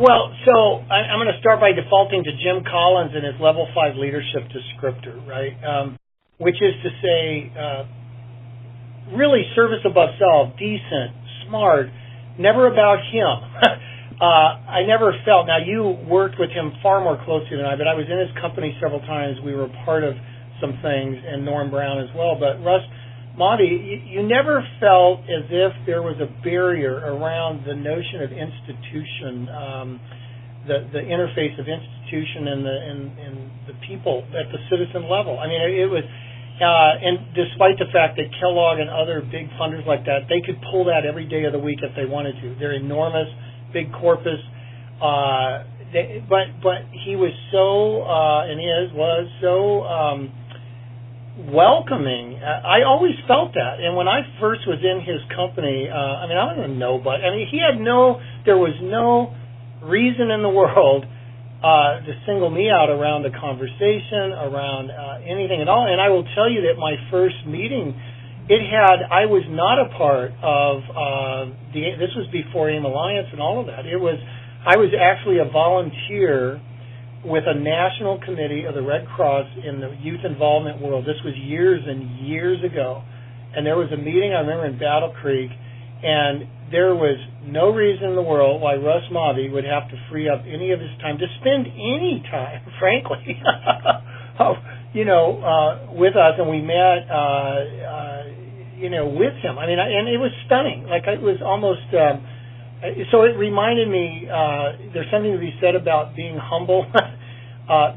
Well, so I'm going to start by defaulting to Jim Collins and his level 5 leadership descriptor, right? Which is to say, really service above self, decent, smart, never about him. I never felt, now you worked with him far more closely than I, but I was in his company several times. We were part of some things, and Norm Brown as well. But Russ Mawby, you never felt as if there was a barrier around the notion of institution, the interface of institution and the people at the citizen level. I mean, it was, and despite the fact that Kellogg and other big funders like that, they could pull that every day of the week if they wanted to. They're enormous, big corpus. But he was so, was so welcoming. I always felt that. And when I first was in his company, I don't even know, but there was no reason in the world to single me out around a conversation, around anything at all. And I will tell you that my first meeting, I was not a part of this was before AIM Alliance and all of that. I was actually a volunteer with a national committee of the Red Cross in the youth involvement world. This was years and years ago. And there was a meeting, I remember, in Battle Creek, and there was no reason in the world why Russ Mawby would have to free up any of his time to spend any time, frankly, with us. And we met, with him. And it was stunning. It was almost... So it reminded me, there's something to be said about being humble,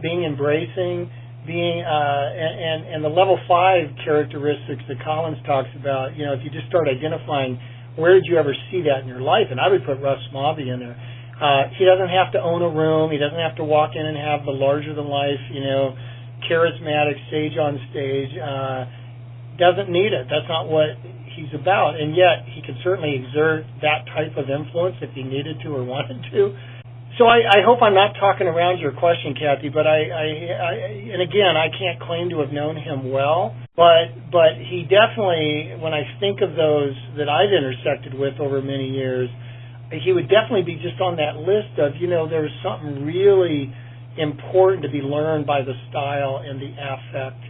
being embracing, being, and the level 5 characteristics that Collins talks about. If you just start identifying where did you ever see that in your life, and I would put Russ Mawby in there. He doesn't have to own a room. He doesn't have to walk in and have the larger-than-life, charismatic sage on stage. Doesn't need it. That's not what he's about, and yet he could certainly exert that type of influence if he needed to or wanted to. So I hope I'm not talking around your question, Kathy, but and again, I can't claim to have known him well, but he definitely, when I think of those that I've intersected with over many years, he would definitely be just on that list of, there's something really important to be learned by the style and the affect.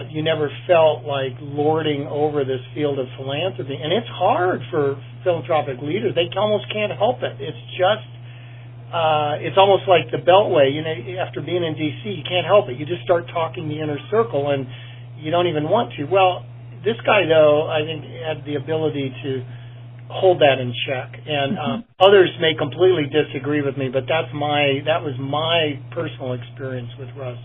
You never felt like lording over this field of philanthropy. And it's hard for philanthropic leaders. They almost can't help it. It's just, it's almost like the Beltway. After being in D.C., you can't help it. You just start talking the inner circle, and you don't even want to. Well, this guy, though, I think had the ability to hold that in check. And others may completely disagree with me, but that was my personal experience with Russ.